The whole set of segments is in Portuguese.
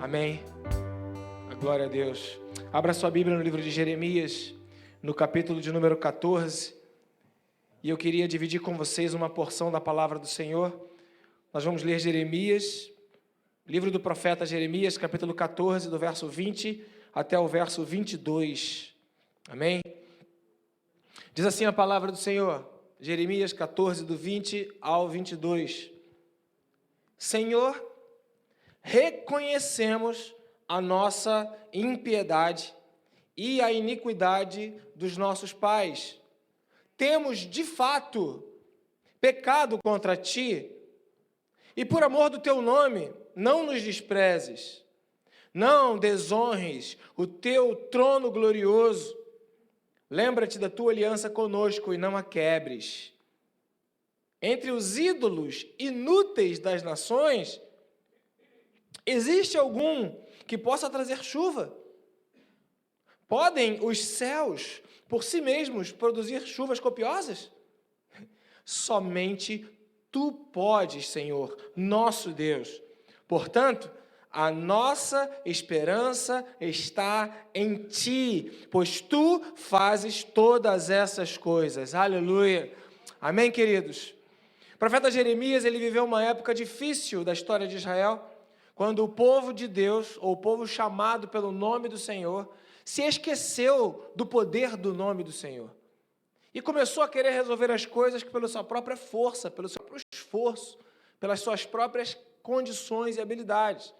Amém. A glória a Deus. Abra sua Bíblia no livro de Jeremias, no capítulo de número 14. E eu queria dividir com vocês uma porção da palavra do Senhor. Nós vamos ler Jeremias, livro do profeta Jeremias, capítulo 14, do verso 20 até o verso 22. Amém? Diz assim a palavra do Senhor, Jeremias 14, do 20 ao 22. Senhor, reconhecemos a nossa impiedade e a iniquidade dos nossos pais. Temos, de fato, pecado contra ti, e por amor do teu nome, não nos desprezes. Não desonres o teu trono glorioso. Lembra-te da tua aliança conosco e não a quebres. Entre os ídolos inúteis das nações, existe algum que possa trazer chuva? Podem os céus, por si mesmos, produzir chuvas copiosas? Somente tu podes, Senhor, nosso Deus. Portanto, a nossa esperança está em ti, pois tu fazes todas essas coisas. Aleluia. Amém, queridos? O profeta Jeremias, ele viveu uma época difícil da história de Israel, quando o povo de Deus, ou o povo chamado pelo nome do Senhor, se esqueceu do poder do nome do Senhor. E começou a querer resolver as coisas pela sua própria força, pelo seu próprio esforço, pelas suas próprias condições e habilidades.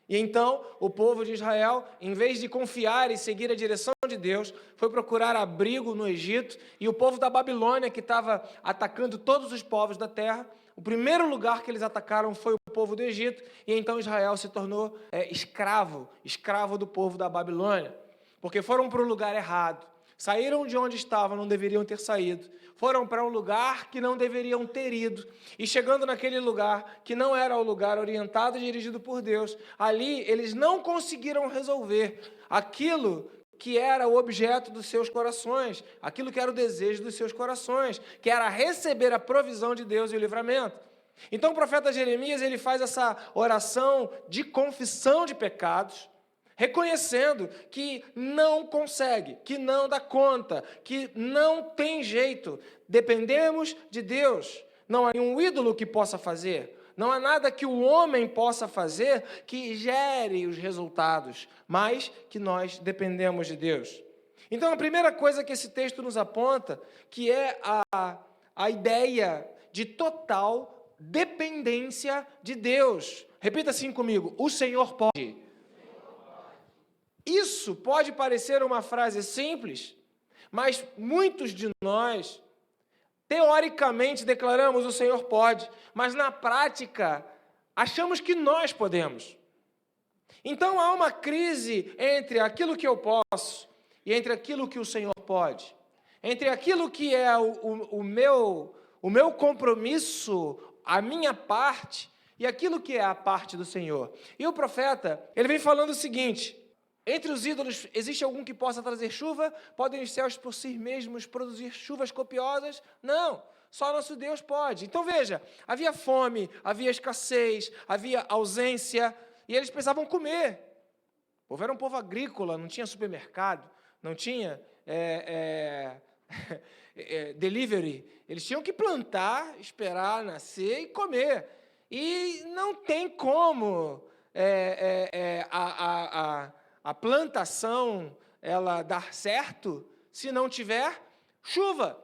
E então, o povo de Israel, em vez de confiar e seguir a direção de Deus, foi procurar abrigo no Egito, e o povo da Babilônia, que estava atacando todos os povos da terra, o primeiro lugar que eles atacaram foi o povo do Egito, e então Israel se tornou escravo do povo da Babilônia, porque foram para o lugar errado, saíram de onde estavam, não deveriam ter saído, foram para um lugar que não deveriam ter ido, e chegando naquele lugar, que não era o lugar orientado e dirigido por Deus, ali eles não conseguiram resolver aquilo que era o objeto dos seus corações, aquilo que era o desejo dos seus corações, que era receber a provisão de Deus e o livramento. Então o profeta Jeremias, ele faz essa oração de confissão de pecados, reconhecendo que não consegue, que não dá conta, que não tem jeito. Dependemos de Deus. Não há nenhum ídolo que possa fazer. Não há nada que o homem possa fazer que gere os resultados, mas que nós dependemos de Deus. Então, a primeira coisa que esse texto nos aponta, que é a ideia de total dependência de Deus. Repita assim comigo: o Senhor pode. Isso pode parecer uma frase simples, mas muitos de nós, teoricamente, declaramos o Senhor pode, mas na prática, achamos que nós podemos. Então há uma crise entre aquilo que eu posso e entre aquilo que o Senhor pode. Entre aquilo que é o meu compromisso, a minha parte, e aquilo que é a parte do Senhor. E o profeta, ele vem falando o seguinte: entre os ídolos, existe algum que possa trazer chuva? Podem os céus por si mesmos produzir chuvas copiosas? Não, só nosso Deus pode. Então veja, havia fome, havia escassez, havia ausência, e eles precisavam comer. O povo era um povo agrícola, não tinha supermercado, não tinha delivery. Eles tinham que plantar, esperar nascer e comer. E não tem como a plantação ela dar certo se não tiver chuva.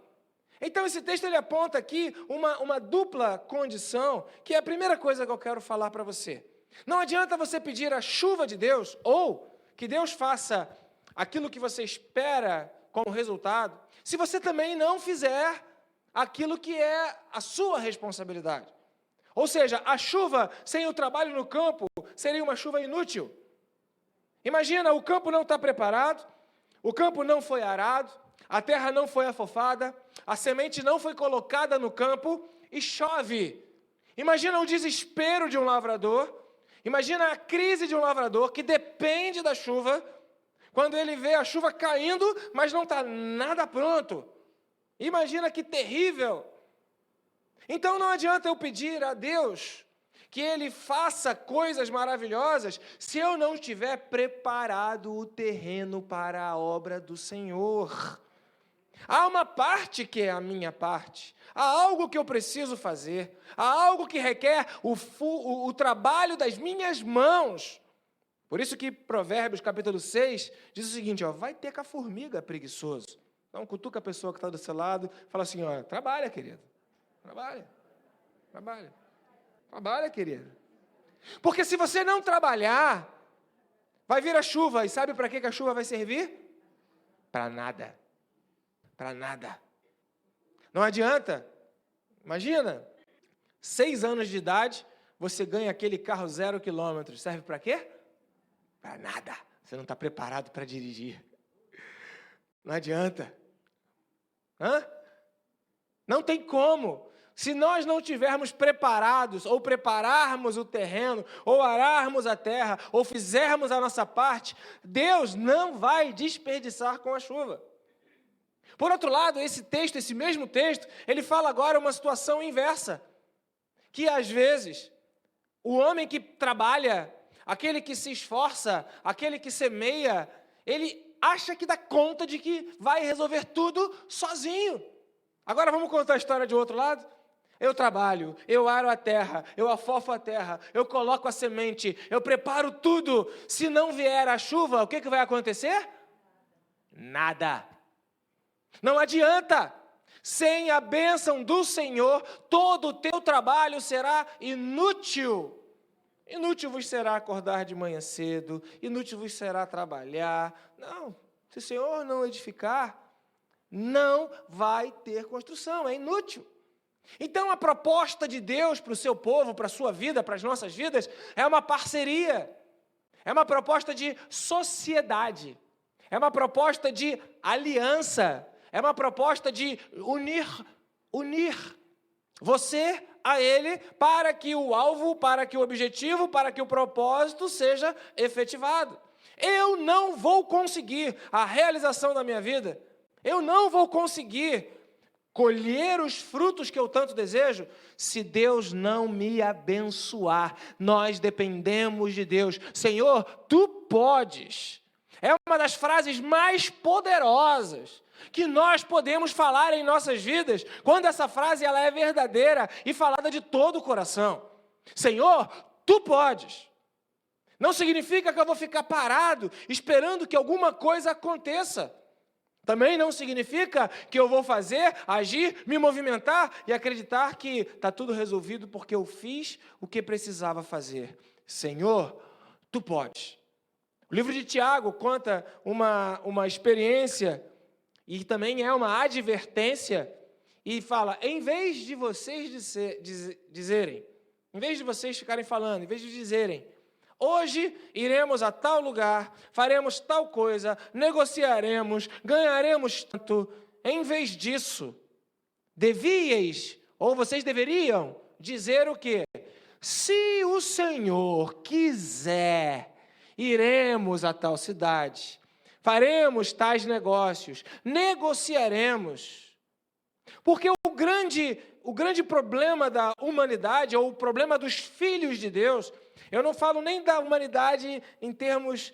Então esse texto ele aponta aqui uma dupla condição, que é a primeira coisa que eu quero falar para você. Não adianta você pedir a chuva de Deus, ou que Deus faça aquilo que você espera como resultado, se você também não fizer aquilo que é a sua responsabilidade. Ou seja, a chuva sem o trabalho no campo seria uma chuva inútil. Imagina, o campo não está preparado, o campo não foi arado, a terra não foi afofada, a semente não foi colocada no campo e chove. Imagina o desespero de um lavrador, imagina a crise de um lavrador que depende da chuva, quando ele vê a chuva caindo, mas não está nada pronto. Imagina que terrível. Então não adianta eu pedir a Deus que Ele faça coisas maravilhosas, se eu não tiver preparado o terreno para a obra do Senhor. Há uma parte que é a minha parte, há algo que eu preciso fazer, há algo que requer o trabalho das minhas mãos. Por isso que Provérbios, capítulo 6, diz o seguinte, vai ter com a formiga, preguiçoso. Então, cutuca a pessoa que está do seu lado, fala assim, trabalha, querido, trabalha, querido. Porque se você não trabalhar, vai vir a chuva, e sabe para que a chuva vai servir? Para nada. Para nada. Não adianta. Imagina, 6 anos de idade, você ganha aquele carro 0 quilômetros. Serve para quê? Para nada. Você não está preparado para dirigir. Não adianta. Não tem como. Se nós não estivermos preparados, ou prepararmos o terreno, ou ararmos a terra, ou fizermos a nossa parte, Deus não vai desperdiçar com a chuva. Por outro lado, esse mesmo texto, ele fala agora uma situação inversa, que às vezes, o homem que trabalha, aquele que se esforça, aquele que semeia, ele acha que dá conta de que vai resolver tudo sozinho. Agora vamos contar a história de outro lado? Eu trabalho, eu aro a terra, eu afofo a terra, eu coloco a semente, eu preparo tudo. Se não vier a chuva, o que vai acontecer? Nada. Não adianta. Sem a bênção do Senhor, todo o teu trabalho será inútil. Inútil vos será acordar de manhã cedo, inútil vos será trabalhar. Não, se o Senhor não edificar, não vai ter construção, é inútil. Então, a proposta de Deus para o seu povo, para a sua vida, para as nossas vidas, é uma parceria, é uma proposta de sociedade, é uma proposta de aliança, é uma proposta de unir você a Ele para que o alvo, para que o objetivo, para que o propósito seja efetivado. Eu não vou conseguir a realização da minha vida, eu não vou conseguir colher os frutos que eu tanto desejo, se Deus não me abençoar. Nós dependemos de Deus. Senhor, Tu podes. É uma das frases mais poderosas que nós podemos falar em nossas vidas, quando essa frase ela é verdadeira e falada de todo o coração. Senhor, Tu podes. Não significa que eu vou ficar parado, esperando que alguma coisa aconteça. Também não significa que eu vou fazer, agir, me movimentar e acreditar que está tudo resolvido porque eu fiz o que precisava fazer. Senhor, Tu podes. O livro de Tiago conta uma experiência e também é uma advertência e fala, em vez de vocês dizerem, em vez de vocês ficarem falando, em vez de dizerem, hoje iremos a tal lugar, faremos tal coisa, negociaremos, ganharemos tanto. Em vez disso, vocês deveriam dizer o quê? Se o Senhor quiser, iremos a tal cidade, faremos tais negócios, negociaremos. Porque o grande problema da humanidade, ou o problema dos filhos de Deus, eu não falo nem da humanidade em termos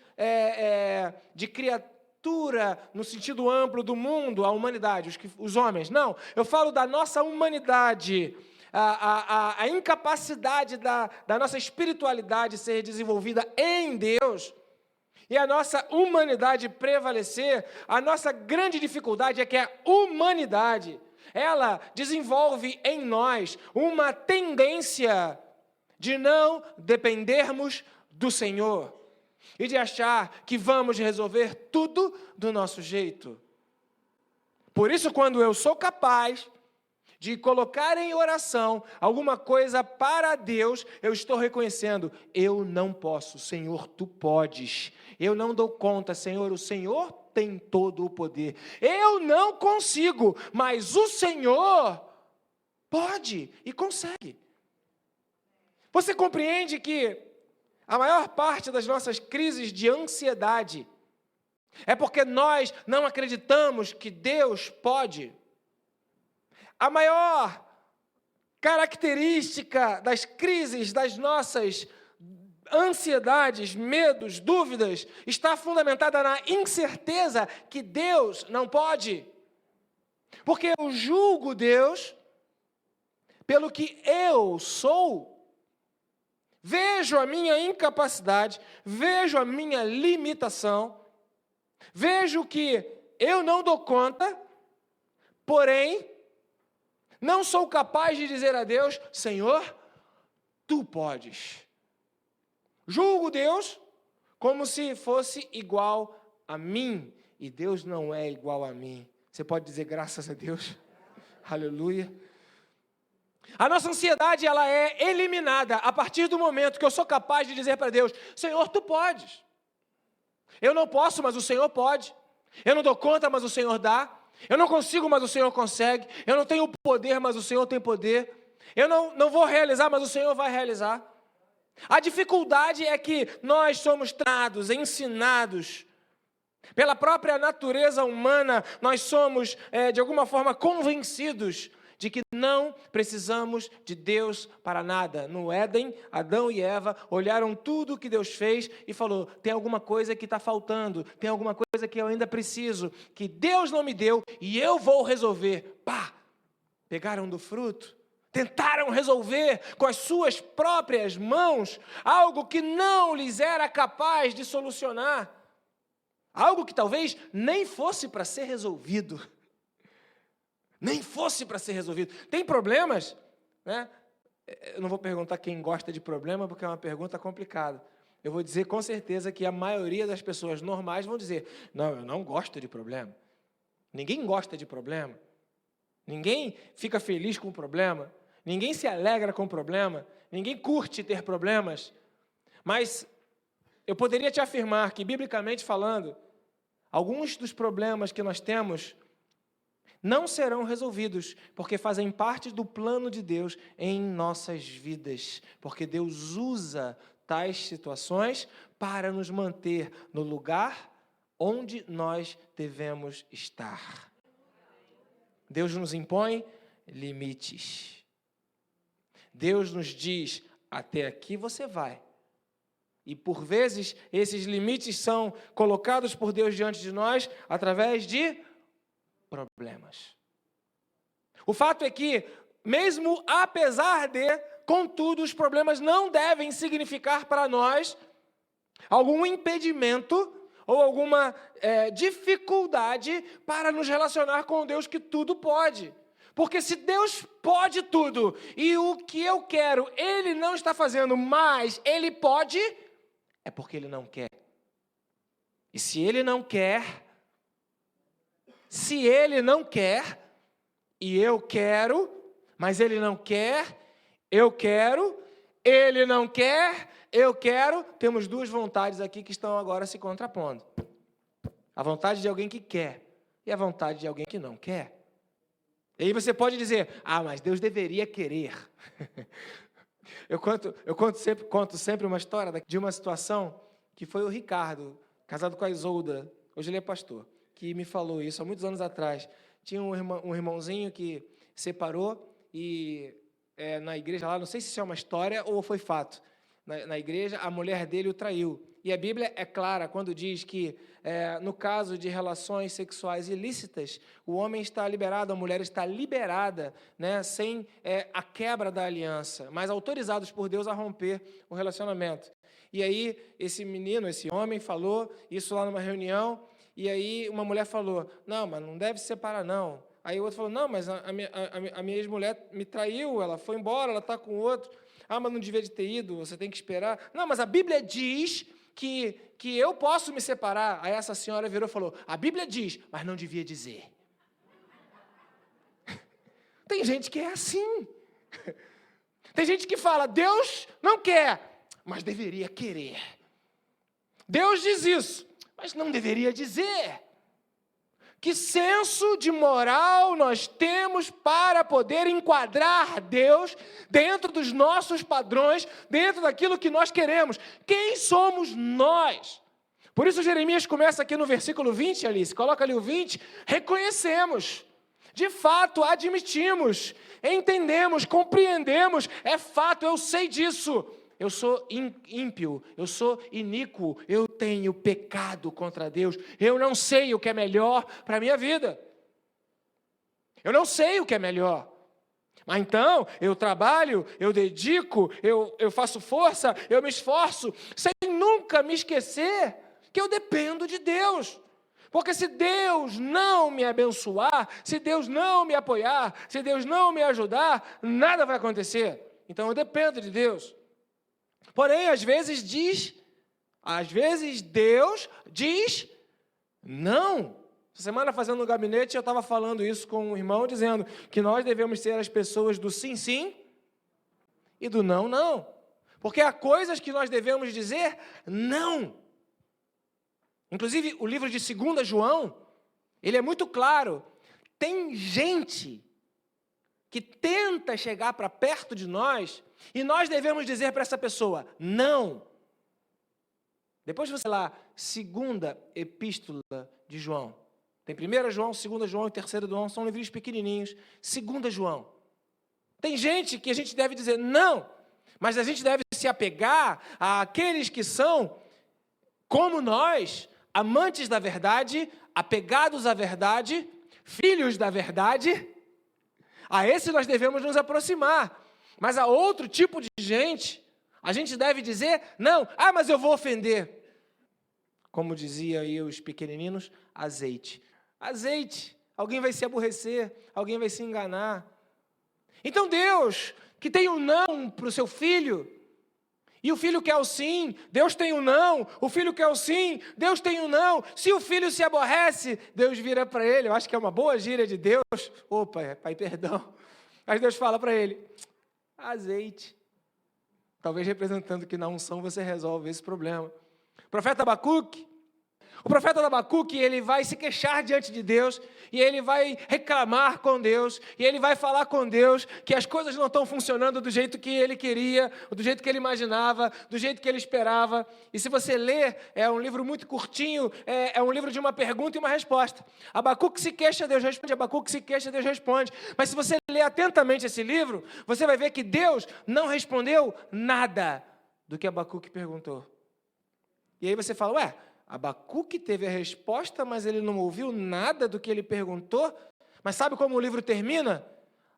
de criatura, no sentido amplo do mundo, a humanidade, os homens. Não, eu falo da nossa humanidade, a incapacidade da nossa espiritualidade ser desenvolvida em Deus, e a nossa humanidade prevalecer. A nossa grande dificuldade é que a humanidade, ela desenvolve em nós uma tendência de não dependermos do Senhor e de achar que vamos resolver tudo do nosso jeito. Por isso, quando eu sou capaz de colocar em oração alguma coisa para Deus, eu estou reconhecendo, eu não posso, Senhor, Tu podes. Eu não dou conta, Senhor, o Senhor tem todo o poder. Eu não consigo, mas o Senhor pode e consegue. Você compreende que a maior parte das nossas crises de ansiedade é porque nós não acreditamos que Deus pode? A maior característica das crises, das nossas ansiedades, medos, dúvidas, está fundamentada na incerteza que Deus não pode. Porque eu julgo Deus pelo que eu sou, vejo a minha incapacidade, vejo a minha limitação, vejo que eu não dou conta, porém, não sou capaz de dizer a Deus, Senhor, Tu podes. Julgo Deus como se fosse igual a mim, e Deus não é igual a mim. Você pode dizer graças a Deus? Aleluia. A nossa ansiedade, ela é eliminada a partir do momento que eu sou capaz de dizer para Deus, Senhor, Tu podes. Eu não posso, mas o Senhor pode. Eu não dou conta, mas o Senhor dá. Eu não consigo, mas o Senhor consegue. Eu não tenho poder, mas o Senhor tem poder. Eu não vou realizar, mas o Senhor vai realizar. A dificuldade é que nós somos treinados, ensinados. Pela própria natureza humana, nós somos, de alguma forma, convencidos de que não precisamos de Deus para nada. No Éden, Adão e Eva olharam tudo o que Deus fez e falou, tem alguma coisa que está faltando, tem alguma coisa que eu ainda preciso, que Deus não me deu e eu vou resolver. Pá! Pegaram do fruto, tentaram resolver com as suas próprias mãos algo que não lhes era capaz de solucionar. Algo que talvez nem fosse para ser resolvido. Nem fosse para ser resolvido. Tem problemas, né? Eu não vou perguntar quem gosta de problema, porque é uma pergunta complicada. Eu vou dizer com certeza que a maioria das pessoas normais vão dizer, não, eu não gosto de problema. Ninguém gosta de problema. Ninguém fica feliz com o problema. Ninguém se alegra com o problema. Ninguém curte ter problemas. Mas eu poderia te afirmar que, biblicamente falando, alguns dos problemas que nós temos não serão resolvidos, porque fazem parte do plano de Deus em nossas vidas. Porque Deus usa tais situações para nos manter no lugar onde nós devemos estar. Deus nos impõe limites. Deus nos diz, até aqui você vai. E, por vezes, esses limites são colocados por Deus diante de nós através de problemas. O fato é que, mesmo apesar de, contudo, os problemas não devem significar para nós algum impedimento ou alguma dificuldade para nos relacionar com Deus que tudo pode. Porque se Deus pode tudo e o que eu quero Ele não está fazendo, mas Ele pode, é porque Ele não quer. E se Ele não quer, e eu quero, mas Ele não quer, eu quero, Ele não quer, eu quero, temos duas vontades aqui que estão agora se contrapondo. A vontade de alguém que quer e a vontade de alguém que não quer. E aí você pode dizer, mas Deus deveria querer. Eu conto sempre uma história de uma situação que foi o Ricardo, casado com a Isolda, hoje ele é pastor, que me falou isso há muitos anos atrás. Tinha um irmãozinho que separou e na igreja lá, não sei se isso é uma história ou foi fato, na igreja a mulher dele o traiu. E a Bíblia é clara quando diz que, no caso de relações sexuais ilícitas, o homem está liberado, a mulher está liberada, né, sem a quebra da aliança, mas autorizados por Deus a romper o relacionamento. E aí, esse homem falou isso lá numa reunião, e aí uma mulher falou, não, mas não deve se separar, não. Aí o outro falou, não, mas a minha ex-mulher me traiu, ela foi embora, ela está com outro. Mas não devia de ter ido, você tem que esperar. Não, mas a Bíblia diz que eu posso me separar. Aí essa senhora virou e falou, a Bíblia diz, mas não devia dizer. Tem gente que é assim. Tem gente que fala, Deus não quer, mas deveria querer. Deus diz isso, mas não deveria dizer. Que senso de moral nós temos para poder enquadrar Deus dentro dos nossos padrões, dentro daquilo que nós queremos? Quem somos nós? Por isso Jeremias começa aqui no versículo 20, Alice, coloca ali o 20, reconhecemos De fato, admitimos, entendemos, compreendemos, é fato, eu sei disso. Eu sou ímpio, eu sou iníquo, eu tenho pecado contra Deus. Eu não sei o que é melhor para a minha vida. Eu não sei o que é melhor. Mas então, eu trabalho, eu dedico, eu faço força, eu me esforço, sem nunca me esquecer que eu dependo de Deus. Porque se Deus não me abençoar, se Deus não me apoiar, se Deus não me ajudar, nada vai acontecer. Então eu dependo de Deus. Porém, às vezes Deus diz não. Essa semana, fazendo um gabinete, eu estava falando isso com um irmão, dizendo que nós devemos ser as pessoas do sim, sim e do não, não. Porque há coisas que nós devemos dizer não. Inclusive, o livro de 2 João, ele é muito claro. Tem gente que tenta chegar para perto de nós e nós devemos dizer para essa pessoa, não. Depois você lá, 2ª Epístola de João. Tem 1 João, 2 João e 3 João, são livrinhos pequenininhos. 2 João. Tem gente que a gente deve dizer não, mas a gente deve se apegar àqueles que são, como nós, amantes da verdade, apegados à verdade, filhos da verdade. A esse nós devemos nos aproximar. Mas a outro tipo de gente, a gente deve dizer, não, mas eu vou ofender. Como dizia aí os pequenininhos, azeite. Azeite, alguém vai se aborrecer, alguém vai se enganar. Então Deus, que tem um não para o seu filho, e o filho quer o sim, Deus tem um não, o filho quer o sim, Deus tem um não. Se o filho se aborrece, Deus vira para ele, eu acho que é uma boa gíria de Deus. Opa, pai, perdão. Mas Deus fala para ele, azeite. Talvez representando que na unção você resolve esse problema. O profeta Abacuque, ele vai se queixar diante de Deus, e ele vai reclamar com Deus, e ele vai falar com Deus que as coisas não estão funcionando do jeito que ele queria, do jeito que ele imaginava, do jeito que ele esperava. E se você ler, é um livro muito curtinho, é um livro de uma pergunta e uma resposta. Abacuque se queixa, Deus responde, Abacuque se queixa, Deus responde. Mas se você ler atentamente esse livro, você vai ver que Deus não respondeu nada do que Abacuque perguntou. E aí você fala, Abacuque teve a resposta, mas ele não ouviu nada do que ele perguntou. Mas sabe como o livro termina?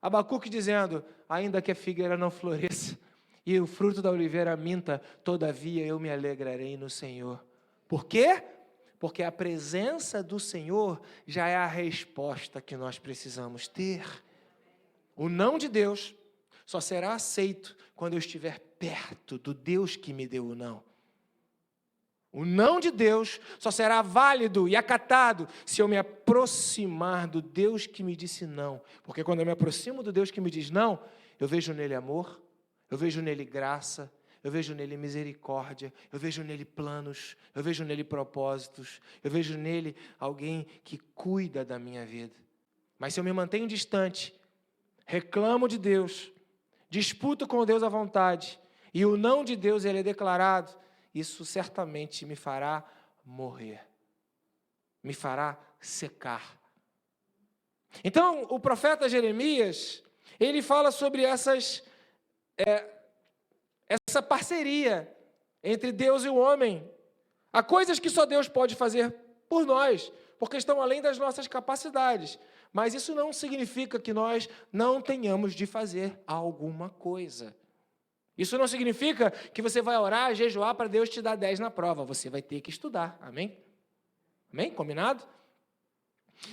Abacuque dizendo, ainda que a figueira não floresça e o fruto da oliveira minta, todavia eu me alegrarei no Senhor. Por quê? Porque a presença do Senhor já é a resposta que nós precisamos ter. O não de Deus só será aceito quando eu estiver perto do Deus que me deu o não. O não de Deus só será válido e acatado se eu me aproximar do Deus que me disse não. Porque quando eu me aproximo do Deus que me diz não, eu vejo nele amor, eu vejo nele graça, eu vejo nele misericórdia, eu vejo nele planos, eu vejo nele propósitos, eu vejo nele alguém que cuida da minha vida. Mas se eu me mantenho distante, reclamo de Deus, disputo com Deus à vontade, e o não de Deus ele é declarado, isso certamente me fará morrer, me fará secar. Então, o profeta Jeremias, ele fala sobre essa parceria entre Deus e o homem. Há coisas que só Deus pode fazer por nós, porque estão além das nossas capacidades. Mas isso não significa que nós não tenhamos de fazer alguma coisa. Isso não significa que você vai orar, jejuar para Deus te dar 10 na prova. Você vai ter que estudar. Amém? Amém? Combinado?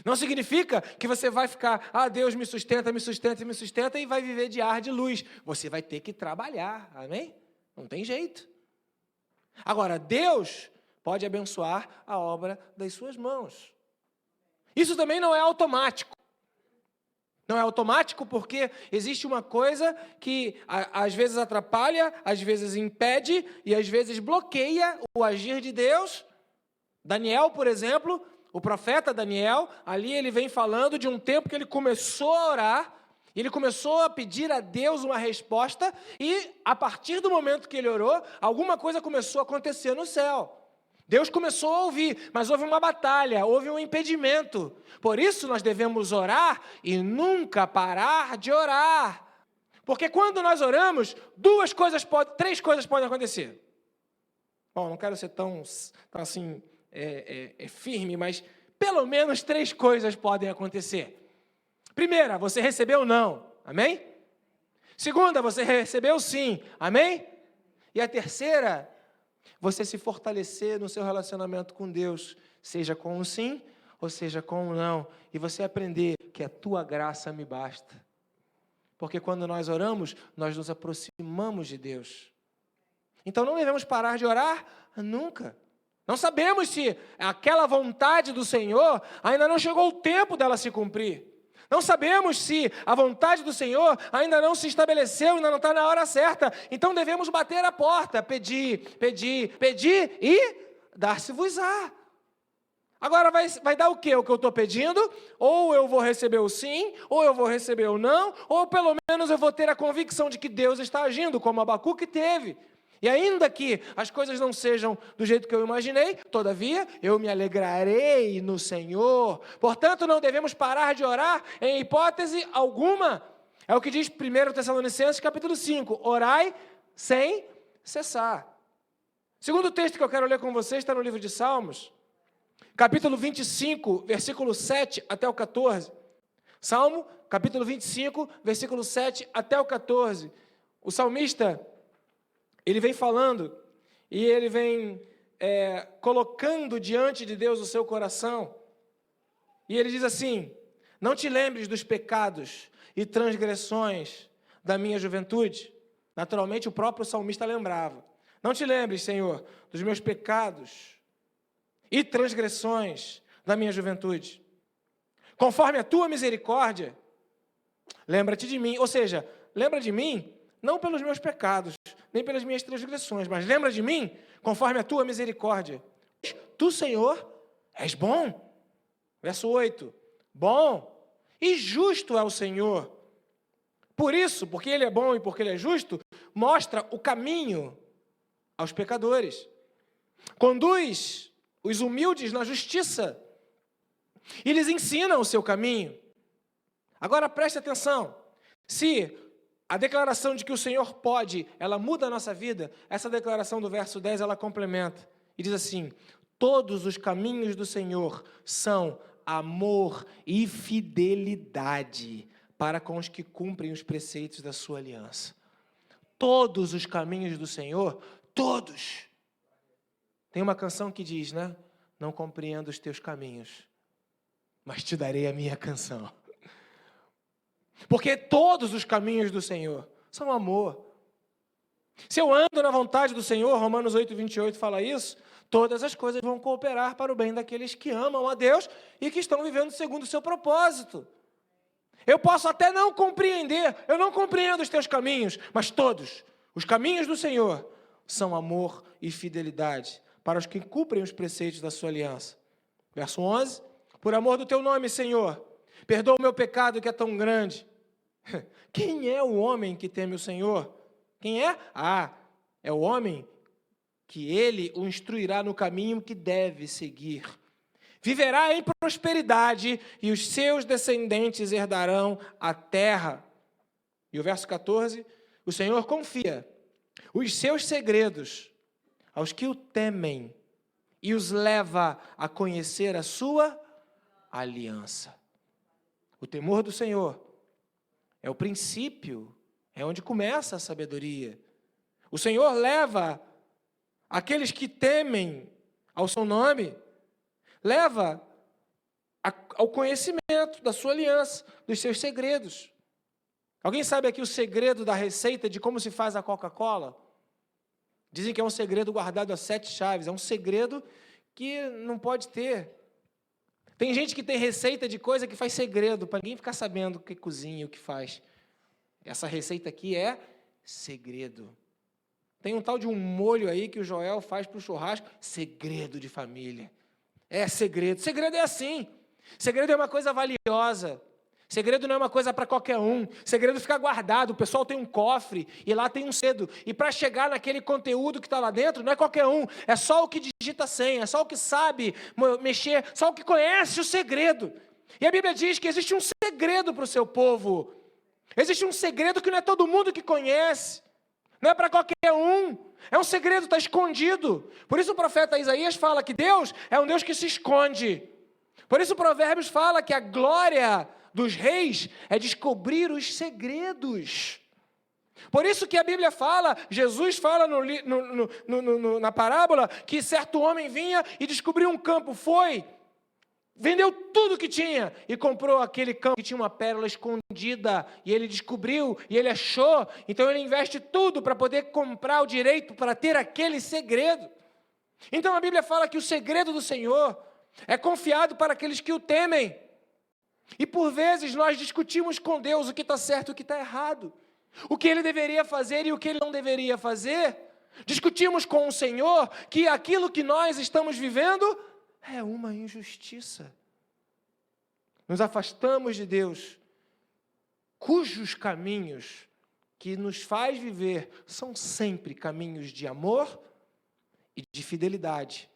Não significa que você vai ficar, Deus me sustenta, me sustenta, me sustenta e vai viver de ar de luz. Você vai ter que trabalhar. Amém? Não tem jeito. Agora, Deus pode abençoar a obra das suas mãos. Isso também não é automático. Não é automático porque existe uma coisa que às vezes atrapalha, às vezes impede e às vezes bloqueia o agir de Deus. Daniel, por exemplo, o profeta Daniel, ali ele vem falando de um tempo que ele começou a orar, ele começou a pedir a Deus uma resposta e a partir do momento que ele orou, alguma coisa começou a acontecer no céu. Deus começou a ouvir, mas houve uma batalha, houve um impedimento. Por isso nós devemos orar e nunca parar de orar. Porque quando nós oramos, três coisas podem acontecer. Bom, não quero ser tão assim, firme, mas pelo menos três coisas podem acontecer. Primeira, você recebeu não, amém? Segunda, você recebeu sim, amém? E a terceira, você se fortalecer no seu relacionamento com Deus, seja com um sim ou seja com um não, e você aprender que a tua graça me basta. Porque quando nós oramos, nós nos aproximamos de Deus. Então não devemos parar de orar nunca. Não sabemos se aquela vontade do Senhor ainda não chegou o tempo dela se cumprir. Não sabemos se a vontade do Senhor ainda não se estabeleceu, ainda não está na hora certa. Então devemos bater a porta, pedir e dar-se-vos-á. Agora vai dar o quê? O que eu estou pedindo? Ou eu vou receber o sim, ou eu vou receber o não, ou pelo menos eu vou ter a convicção de que Deus está agindo, como Abacuque teve. E ainda que as coisas não sejam do jeito que eu imaginei, todavia, eu me alegrarei no Senhor. Portanto, não devemos parar de orar em hipótese alguma. É o que diz 1 Tessalonicenses, capítulo 5. Orai sem cessar. Segundo texto que eu quero ler com vocês está no livro de Salmos, capítulo 25, versículo 7 até o 14. Salmo, capítulo 25, versículo 7 até o 14. O salmista, ele vem falando e ele vem colocando diante de Deus o seu coração. E ele diz assim: não te lembres dos pecados e transgressões da minha juventude. Naturalmente, o próprio salmista lembrava. Não te lembres, Senhor, dos meus pecados e transgressões da minha juventude. Conforme a tua misericórdia, lembra-te de mim. Ou seja, lembra de mim não pelos meus pecados, nem pelas minhas transgressões, mas lembra de mim conforme a tua misericórdia. Tu, Senhor, és bom. Verso 8. Bom e justo é o Senhor. Por isso, porque Ele é bom e porque Ele é justo, mostra o caminho aos pecadores. Conduz os humildes na justiça e lhes ensina o seu caminho. Agora preste atenção. Se a declaração de que o Senhor pode, ela muda a nossa vida, essa declaração do verso 10, ela complementa e diz assim: todos os caminhos do Senhor são amor e fidelidade para com os que cumprem os preceitos da sua aliança. Todos os caminhos do Senhor, todos. Tem uma canção que diz, né? Não compreendo os teus caminhos, mas te darei a minha canção. Porque todos os caminhos do Senhor são amor. Se eu ando na vontade do Senhor, Romanos 8, 28 fala isso, todas as coisas vão cooperar para o bem daqueles que amam a Deus e que estão vivendo segundo o seu propósito. Eu posso até não compreender, eu não compreendo os teus caminhos, mas todos os caminhos do Senhor são amor e fidelidade para os que cumprem os preceitos da sua aliança. Verso 11, por amor do teu nome, Senhor, perdoa o meu pecado que é tão grande. Quem é o homem que teme o Senhor? Quem é? É o homem que Ele o instruirá no caminho que deve seguir. Viverá em prosperidade e os seus descendentes herdarão a terra. E o verso 14, o Senhor confia os seus segredos aos que o temem e os leva a conhecer a sua aliança. O temor do Senhor é o princípio, é onde começa a sabedoria. O Senhor leva aqueles que temem ao seu nome, leva ao conhecimento da sua aliança, dos seus segredos. Alguém sabe aqui o segredo da receita de como se faz a Coca-Cola? Dizem que é um segredo guardado a 7 chaves, é um segredo que não pode ter. Tem gente que tem receita de coisa que faz segredo, para ninguém ficar sabendo o que cozinha, o que faz. Essa receita aqui é segredo. Tem um tal de um molho aí que o Joel faz para o churrasco, segredo de família. É segredo. Segredo é assim. Segredo é uma coisa valiosa. Segredo não é uma coisa para qualquer um. Segredo fica guardado. O pessoal tem um cofre e lá tem um segredo. E para chegar naquele conteúdo que está lá dentro, não é qualquer um. É só o que digita a senha, é só o que sabe mexer, só o que conhece o segredo. E a Bíblia diz que existe um segredo para o seu povo. Existe um segredo que não é todo mundo que conhece. Não é para qualquer um. É um segredo, está escondido. Por isso o profeta Isaías fala que Deus é um Deus que se esconde. Por isso o Provérbios fala que a glória dos reis é descobrir os segredos. Por isso que a Bíblia fala, Jesus fala na parábola, que certo homem vinha e descobriu um campo, vendeu tudo que tinha e comprou aquele campo que tinha uma pérola escondida, e ele descobriu, e ele achou, então ele investe tudo para poder comprar o direito para ter aquele segredo. Então a Bíblia fala que o segredo do Senhor é confiado para aqueles que o temem. E por vezes nós discutimos com Deus o que está certo e o que está errado, o que Ele deveria fazer e o que Ele não deveria fazer. Discutimos com o Senhor que aquilo que nós estamos vivendo é uma injustiça. Nos afastamos de Deus, cujos caminhos que nos faz viver são sempre caminhos de amor e de fidelidade.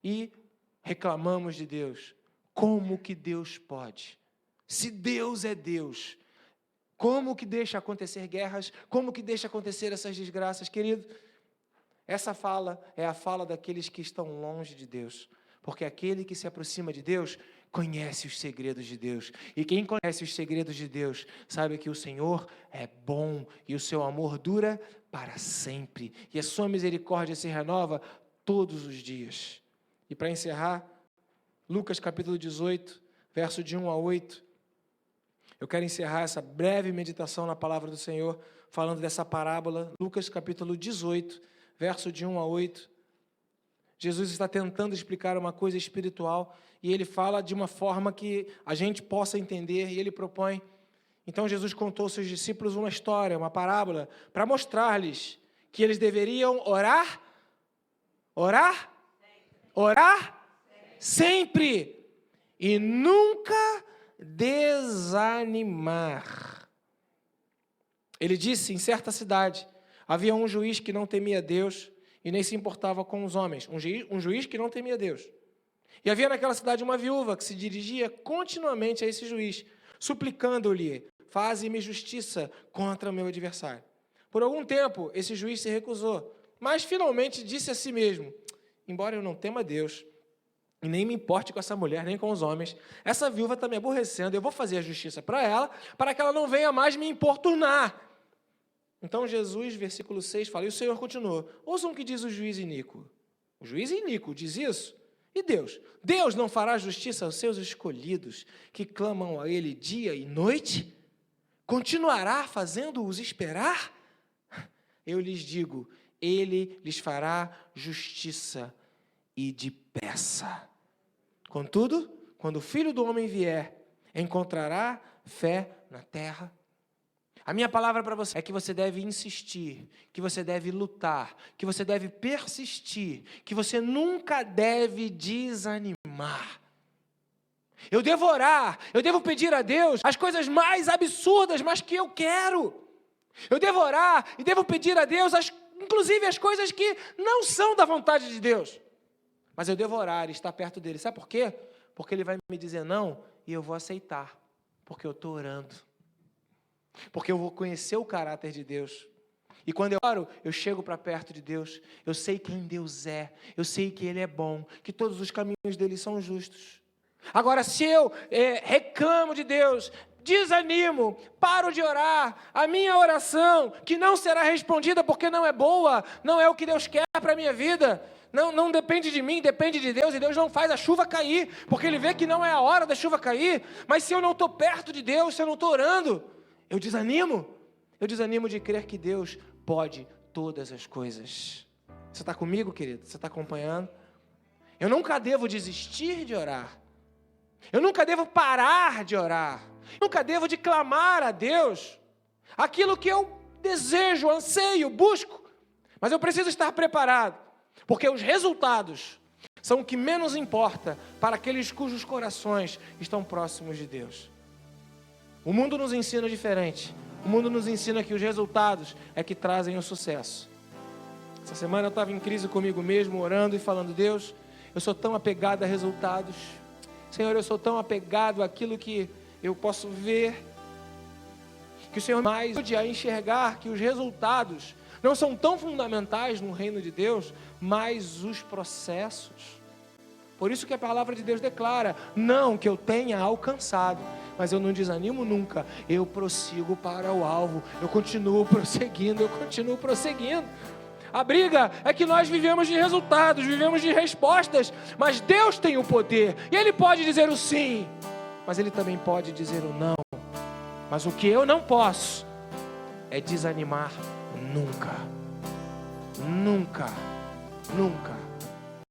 E reclamamos de Deus. Como que Deus pode? Se Deus é Deus, como que deixa acontecer guerras? Como que deixa acontecer essas desgraças? Querido, essa fala é a fala daqueles que estão longe de Deus. Porque aquele que se aproxima de Deus conhece os segredos de Deus. E quem conhece os segredos de Deus sabe que o Senhor é bom e o seu amor dura para sempre. E a sua misericórdia se renova todos os dias. E para encerrar, Lucas capítulo 18, verso de 1 a 8. Eu quero encerrar essa breve meditação na palavra do Senhor, falando dessa parábola. Lucas capítulo 18, verso de 1 a 8. Jesus está tentando explicar uma coisa espiritual e ele fala de uma forma que a gente possa entender, e ele propõe. Então Jesus contou aos seus discípulos uma história, uma parábola, para mostrar-lhes que eles deveriam orar sempre e nunca desanimar. Ele disse: em certa cidade havia um juiz que não temia Deus e nem se importava com os homens. Um juiz que não temia Deus. E havia naquela cidade uma viúva que se dirigia continuamente a esse juiz, suplicando-lhe: faze-me justiça contra o meu adversário. Por algum tempo, esse juiz se recusou, mas finalmente disse a si mesmo: embora eu não tema Deus, e nem me importe com essa mulher, nem com os homens, essa viúva está me aborrecendo, eu vou fazer a justiça para ela, para que ela não venha mais me importunar. Então Jesus, versículo 6, fala, e o Senhor continuou: ouçam o que diz o juiz iníquo. O juiz iníquo diz isso. E Deus? Deus não fará justiça aos seus escolhidos, que clamam a Ele dia e noite? Continuará fazendo-os esperar? Eu lhes digo, Ele lhes fará justiça e depressa. Contudo, quando o Filho do Homem vier, encontrará fé na terra? A minha palavra para você é que você deve insistir, que você deve lutar, que você deve persistir, que você nunca deve desanimar. Eu devo orar, eu devo pedir a Deus as coisas mais absurdas, mas que eu quero. Eu devo orar e devo pedir a Deus, inclusive as coisas que não são da vontade de Deus. Mas eu devo orar e estar perto dele. Sabe por quê? Porque ele vai me dizer não e eu vou aceitar, porque eu estou orando. Porque eu vou conhecer o caráter de Deus. E quando eu oro, eu chego para perto de Deus. Eu sei quem Deus é. Eu sei que Ele é bom. Que todos os caminhos dele são justos. Agora, se eu reclamo de Deus, desanimo, paro de orar, a minha oração, que não será respondida porque não é boa, não é o que Deus quer para a minha vida, não depende de mim, depende de Deus, e Deus não faz a chuva cair, porque Ele vê que não é a hora da chuva cair. Mas se eu não estou perto de Deus, se eu não estou orando, eu desanimo de crer que Deus pode todas as coisas. Você está comigo, querido? Você está acompanhando? Eu nunca devo desistir de orar. Eu nunca devo parar de orar. Eu nunca devo de clamar a Deus aquilo que eu desejo, anseio, busco. Mas eu preciso estar preparado, porque os resultados são o que menos importa para aqueles cujos corações estão próximos de Deus. O mundo nos ensina diferente. O mundo nos ensina que os resultados é que trazem o sucesso. Essa semana eu estava em crise comigo mesmo, orando e falando: Deus, eu sou tão apegado a resultados. Senhor, eu sou tão apegado àquilo que eu posso ver. Que o Senhor me ajude a enxergar que os resultados não são tão fundamentais no reino de Deus, mas os processos. Por isso que a palavra de Deus declara: não que eu tenha alcançado, mas eu não desanimo nunca, eu prossigo para o alvo, eu continuo prosseguindo. A briga é que nós vivemos de resultados, vivemos de respostas, mas Deus tem o poder, e Ele pode dizer o sim, mas Ele também pode dizer o não. Mas o que eu não posso é desanimar nunca.